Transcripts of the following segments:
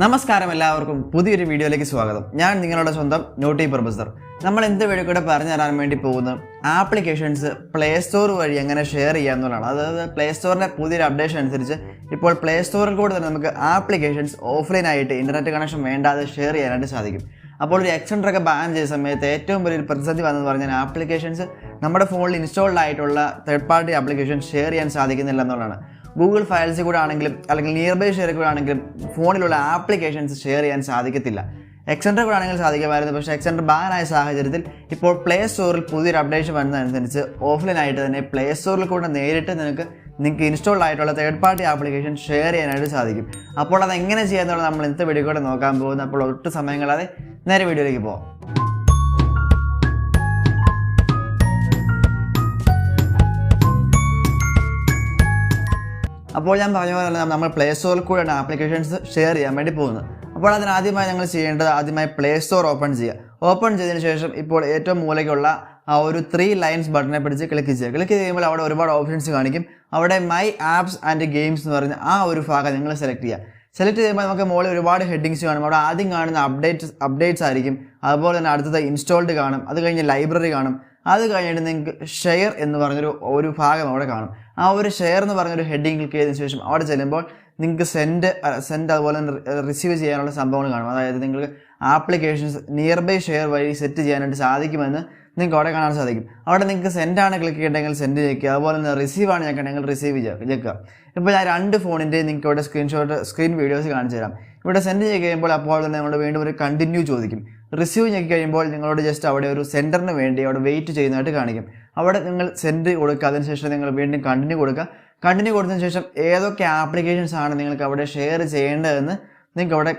നമസ്കാരം എല്ലാവർക്കും പുതിയൊരു വീഡിയോയിലേക്ക് സ്വാഗതം. ഞാൻ നിങ്ങളുടെ സ്വന്തം നോട്ടി പ്രൊഫസർ. നമ്മൾ എന്ത് വഴി കൂടെ പറഞ്ഞു തരാൻ വേണ്ടി പോകുന്ന ആപ്ലിക്കേഷൻസ് പ്ലേ സ്റ്റോർ വഴി എങ്ങനെ ഷെയർ ചെയ്യാം എന്നുള്ളതാണ്. അതായത് പ്ലേ സ്റ്റോറിൻ്റെ പുതിയൊരു അപ്ഡേഷൻ അനുസരിച്ച് ഇപ്പോൾ പ്ലേ സ്റ്റോറിൽ കൂടെ തന്നെ നമുക്ക് ആപ്ലിക്കേഷൻസ് ഓഫ്ലൈനായിട്ട് ഇൻ്റർനെറ്റ് കണക്ഷൻ വേണ്ടാതെ ഷെയർ ചെയ്യാനായിട്ട് സാധിക്കും. അപ്പോൾ ഒരു എക്സ്റ്റൻഡറൊക്കെ ബാൻ ചെയ്ത സമയത്ത് ഏറ്റവും വലിയൊരു പ്രതിസന്ധി വന്നെന്ന് പറഞ്ഞാൽ ആപ്ലിക്കേഷൻസ് നമ്മുടെ ഫോണിൽ ഇൻസ്റ്റാൾഡ് ആയിട്ടുള്ള തേർഡ് പാർട്ടി ആപ്ലിക്കേഷൻ ഷെയർ ചെയ്യാൻ സാധിക്കുന്നില്ല എന്നുള്ളതാണ്. ഗൂഗിൾ ഫയൽസിൽ കൂടെ ആണെങ്കിലും അല്ലെങ്കിൽ നിയർ ബൈ ഷെയറിൽ കൂടെ ആണെങ്കിലും ഫോണിലുള്ള ആപ്ലിക്കേഷൻസ് ഷെയർ ചെയ്യാൻ സാധിക്കത്തില്ല. എക്സ്റ്റൻഡർ കൂടെ ആണെങ്കിൽ സാധിക്കുമായിരുന്നു. പക്ഷേ എക്സ്റ്റൻഡർ ബാൻ ആയ സാഹചര്യത്തിൽ ഇപ്പോൾ പ്ലേ സ്റ്റോറിൽ പുതിയൊരു അപ്ഡേഷൻ വരുന്നതനുസരിച്ച് ഓഫ്ലൈനായിട്ട് തന്നെ പ്ലേ സ്റ്റോറിൽ കൂടെ നേരിട്ട് നിങ്ങൾക്ക് ഇൻസ്റ്റാൾഡ് ആയിട്ടുള്ള തേർഡ് പാർട്ടി ആപ്ലിക്കേഷൻ ഷെയർ ചെയ്യാനായിട്ട് സാധിക്കും. അപ്പോൾ അത് എങ്ങനെ ചെയ്യാന്നുള്ളത് നമ്മൾ ഇന്നത്തെ വീഡിയോ കൂടെ നോക്കാൻ പോകുന്നത്. അപ്പോൾ ഒട്ടും സമയം കളയാതെ നേരെ വീഡിയോയിലേക്ക് പോകാം. അപ്പോൾ ഞാൻ പറഞ്ഞ പോലെ നമ്മൾ പ്ലേ സ്റ്റോറിൽ കൂടെയാണ് ആപ്ലിക്കേഷൻസ് ഷെയർ ചെയ്യാൻ വേണ്ടി പോകുന്നത്. അപ്പോൾ അതിനാദ്യമായി ഞങ്ങൾ ചെയ്യേണ്ടത് ആദ്യമായി പ്ലേ സ്റ്റോർ ഓപ്പൺ ചെയ്യുക. ഓപ്പൺ ചെയ്തതിന് ശേഷം ഇപ്പോൾ ഏറ്റവും മൂലയ്ക്കുള്ള ആ ഒരു 3 ലൈൻസ് ബട്ടനെ പിടിച്ച് ക്ലിക്ക് ചെയ്യുക. ക്ലിക്ക് ചെയ്യുമ്പോൾ അവിടെ ഒരുപാട് ഓപ്ഷൻസ് കാണിക്കും. അവിടെ മൈ ആപ്സ് ആൻഡ് ഗെയിംസ് എന്ന് പറയുന്ന ആ ഒരു ഭാഗം നിങ്ങൾ സെലക്ട് ചെയ്യുക. സെലക്ട് ചെയ്യുമ്പോൾ നമുക്ക് മുകളിൽ ഒരുപാട് ഹെഡിങ്സ് കാണും. അവിടെ ആദ്യം കാണുന്ന അപ്ഡേറ്റ്സ് ആയിരിക്കും. അതുപോലെ തന്നെ അടുത്തത് ഇൻസ്റ്റാൾഡ് കാണും. അത് കഴിഞ്ഞ് ലൈബ്രറി കാണും. അത് കഴിഞ്ഞിട്ട് നിങ്ങൾക്ക് ഷെയർ എന്ന് പറഞ്ഞൊരു ഭാഗം അവിടെ കാണും. ആ ഒരു ഷെയർ എന്ന് പറഞ്ഞൊരു ഹെഡിങ് ക്ലിക്ക് ചെയ്തതിന് ശേഷം അവിടെ ചെല്ലുമ്പോൾ നിങ്ങൾക്ക് സെൻഡ് അതുപോലെ തന്നെ റിസീവ് ചെയ്യാനുള്ള സംഭവങ്ങൾ കാണും. അതായത് നിങ്ങൾക്ക് ആപ്ലിക്കേഷൻസ് നിയർ ബൈ ഷെയർ വഴി സെറ്റ് ചെയ്യാനായിട്ട് സാധിക്കുമെന്ന് നിങ്ങൾക്ക് അവിടെ കാണാൻ സാധിക്കും. അവിടെ നിങ്ങൾക്ക് സെൻഡാണ് ക്ലിക്ക് ചെയ്യണമെങ്കിൽ സെൻഡ് ചെയ്യുക. അതുപോലെ തന്നെ റിസീവ് ആണ് ഞെക്കണമെങ്കിൽ റിസീവ് ചെയ്യുക. ഇപ്പോൾ ഞാൻ 2 ഫോണിൻ്റെ നിങ്ങൾക്ക് ഇവിടെ സ്ക്രീൻ വീഡിയോസ് കാണിച്ചു തരാം. ഇവിടെ സെൻഡ് ചെയ്ത് കഴിയുമ്പോൾ അപ്പോൾ തന്നെ നമ്മൾ വീണ്ടും ഒരു കണ്ടിന്യൂ ചോദിക്കും. റിസീവ് ഞെക്കി കഴിയുമ്പോൾ നിങ്ങളോട് ജസ്റ്റ് അവിടെ ഒരു സെൻഡറിന് വേണ്ടി അവിടെ വെയിറ്റ് ചെയ്യുന്നതായിട്ട് കാണിക്കും. അവിടെ നിങ്ങൾ സെൻഡ് കൊടുക്കുക. അതിനുശേഷം നിങ്ങൾ വീണ്ടും കണ്ടിന്യൂ കൊടുക്കുക. കണ്ടിന്യൂ കൊടുത്തതിന് ശേഷം ഏതൊക്കെ ആപ്ലിക്കേഷൻസ് ആണ് നിങ്ങൾക്ക് അവിടെ ഷെയർ ചെയ്യേണ്ടതെന്ന് നിങ്ങൾക്ക് അവിടെ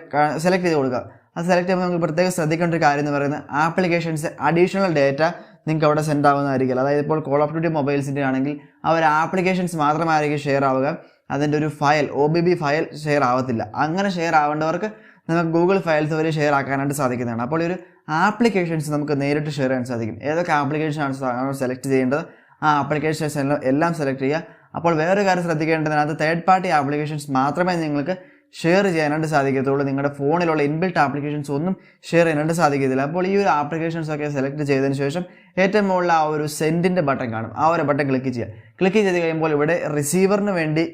സെലക്ട് ചെയ്ത് കൊടുക്കുക. അത് സെലക്ട് ചെയ്യുമ്പോൾ നമുക്ക് പ്രത്യേകം ശ്രദ്ധിക്കേണ്ട ഒരു കാര്യം എന്ന് പറയുന്നത് ആപ്ലിക്കേഷൻസ് അഡീഷണൽ ഡേറ്റ നിങ്ങൾക്ക് അവിടെ സെൻഡ് ആവുന്നതായിരിക്കും. അതായത് ഇപ്പോൾ കോൾ ഓഫ് ഡ്യൂട്ടി മൊബൈൽസിൻ്റെ ആണെങ്കിൽ അവർ ആപ്ലിക്കേഷൻസ് മാത്രമായിരിക്കും ഷെയർ ആവുക. അതിൻ്റെ ഒരു ഫയൽ OBB ഫയൽ ഷെയർ ആവത്തില്ല. അങ്ങനെ ഷെയർ ആവേണ്ടവർക്ക് നമുക്ക് ഗൂഗിൾ ഫയൽസ് വരെ ഷെയർ ആക്കാനായിട്ട് സാധിക്കുന്നതാണ്. അപ്പോൾ ഒരു ആപ്ലിക്കേഷൻസ് നമുക്ക് നേരിട്ട് ഷെയർ ചെയ്യാൻ സാധിക്കും. ഏതൊക്കെ ആപ്ലിക്കേഷനാണ് സെലക്ട് ചെയ്യേണ്ടത് ആ ആപ്ലിക്കേഷൻസ് എല്ലാം സെലക്ട് ചെയ്യുക. അപ്പോൾ വേറൊരു കാര്യം ശ്രദ്ധിക്കേണ്ടത് അത് തേർഡ് പാർട്ടി ആപ്ലിക്കേഷൻസ് മാത്രമേ നിങ്ങൾക്ക് ഷെയർ ചെയ്യാനായിട്ട് സാധിക്കത്തുള്ളൂ. നിങ്ങളുടെ ഫോണിലുള്ള ഇൻബിൽറ്റ് ആപ്ലിക്കേഷൻസ് ഒന്നും ഷെയർ ചെയ്യാനായിട്ട് സാധിക്കത്തില്ല. അപ്പോൾ ഈ ഒരു ആപ്ലിക്കേഷൻസ് ഒക്കെ സെലക്ട് ചെയ്തതിന് ശേഷം ഏറ്റവും മുകളിൽ ആ ഒരു സെൻഡിൻ്റെ ബട്ടൺ കാണും. ആ ഒരു ബട്ടൺ ക്ലിക്ക് ചെയ്യുക. ക്ലിക്ക് ചെയ്ത് കഴിയുമ്പോൾ ഇവിടെ റിസീവറിന് വേണ്ടി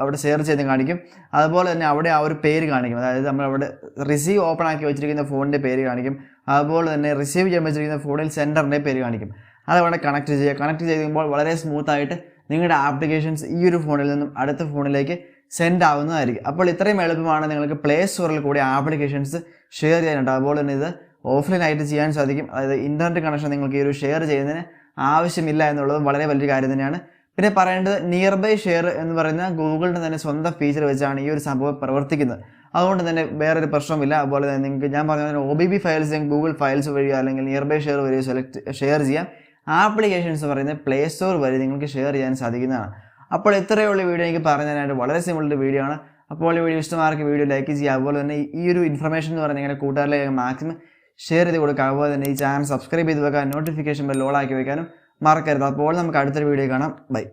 അവിടെ ഷെയർ ചെയ്ത് കാണിക്കും. അതുപോലെ തന്നെ അവിടെ ആ ഒരു പേര് കാണിക്കും. അതായത് നമ്മളവിടെ റിസീവ് ഓപ്പൺ ആക്കി വെച്ചിരിക്കുന്ന ഫോണിൻ്റെ പേര് കാണിക്കും. അതുപോലെ തന്നെ റിസീവ് ചെയ്യാൻ വെച്ചിരിക്കുന്ന ഫോണിൽ സെൻഡറിൻ്റെ പേര് കാണിക്കും. അതവിടെ കണക്ട് ചെയ്യുക. കണക്ട് ചെയ്യുമ്പോൾ വളരെ സ്മൂത്തായിട്ട് നിങ്ങളുടെ ആപ്ലിക്കേഷൻസ് ഈ ഒരു ഫോണിൽ നിന്നും അടുത്ത ഫോണിലേക്ക് സെൻഡ് ആവുന്നതായിരിക്കും. അപ്പോൾ ഇത്രയും എളുപ്പമാണ് നിങ്ങൾക്ക് പ്ലേ സ്റ്റോറിൽ കൂടി ആപ്ലിക്കേഷൻസ് ഷെയർ ചെയ്യാനുണ്ട്. അതുപോലെ തന്നെ ഇത് ഓഫ്ലൈനായിട്ട് ചെയ്യാൻ സാധിക്കും. അതായത് ഇൻ്റർനെറ്റ് കണക്ഷൻ നിങ്ങൾക്ക് ഈ ഒരു ഷെയർ ചെയ്യുന്നതിന് ആവശ്യമില്ല എന്നുള്ളത് വളരെ വലിയൊരു കാര്യം തന്നെയാണ്. പിന്നെ പറയേണ്ടത് നിയർ ബൈ ഷെയർ എന്ന് പറയുന്ന ഗൂഗിളിൻ്റെ തന്നെ സ്വന്തം ഫീച്ചർ വെച്ചാണ് ഈ ഒരു സംഭവം പ്രവർത്തിക്കുന്നത്. അതുകൊണ്ട് തന്നെ വേറൊരു പ്രശ്നമില്ല. അതുപോലെ തന്നെ നിങ്ങൾക്ക് ഞാൻ പറഞ്ഞ OBB ഫയൽസ് ഗൂഗിൾ ഫയൽസ് വഴിയോ അല്ലെങ്കിൽ നിയർ ബൈ ഷെയർ വഴിയോ ഷെയർ ചെയ്യാം. ആപ്ലിക്കേഷൻസ് പറയുന്നത് പ്ലേ സ്റ്റോർ വഴി നിങ്ങൾക്ക് ഷെയർ ചെയ്യാൻ സാധിക്കുന്നതാണ്. അപ്പോൾ ഇത്രയുള്ള വീഡിയോ എനിക്ക് പറഞ്ഞു തരാനായിട്ട് വളരെ സിമ്പിൾ വീഡിയോ ആണ്. അപ്പോൾ ഈ വീഡിയോ ഇഷ്ടമാർക്ക് വീഡിയോ ലൈക്ക് ചെയ്യുക. അതുപോലെ തന്നെ ഈ ഒരു ഇൻഫർമേഷൻ എന്ന് പറഞ്ഞാൽ നിങ്ങളുടെ കൂട്ടുകാരിലേക്ക് മാക്സിമം ഷെയർ ചെയ്ത് കൊടുക്കുക. അതുപോലെ തന്നെ ഈ ചാനൽ സബ്സ്ക്രൈബ് ചെയ്ത് വെക്കാൻ നോട്ടിഫിക്കേഷൻ ബെൽ ഓൾ ആക്കി വെക്കാനും മറക്കരുത്. അപ്പോൾ നമുക്ക് അടുത്തൊരു വീഡിയോ കാണാം. ബൈ.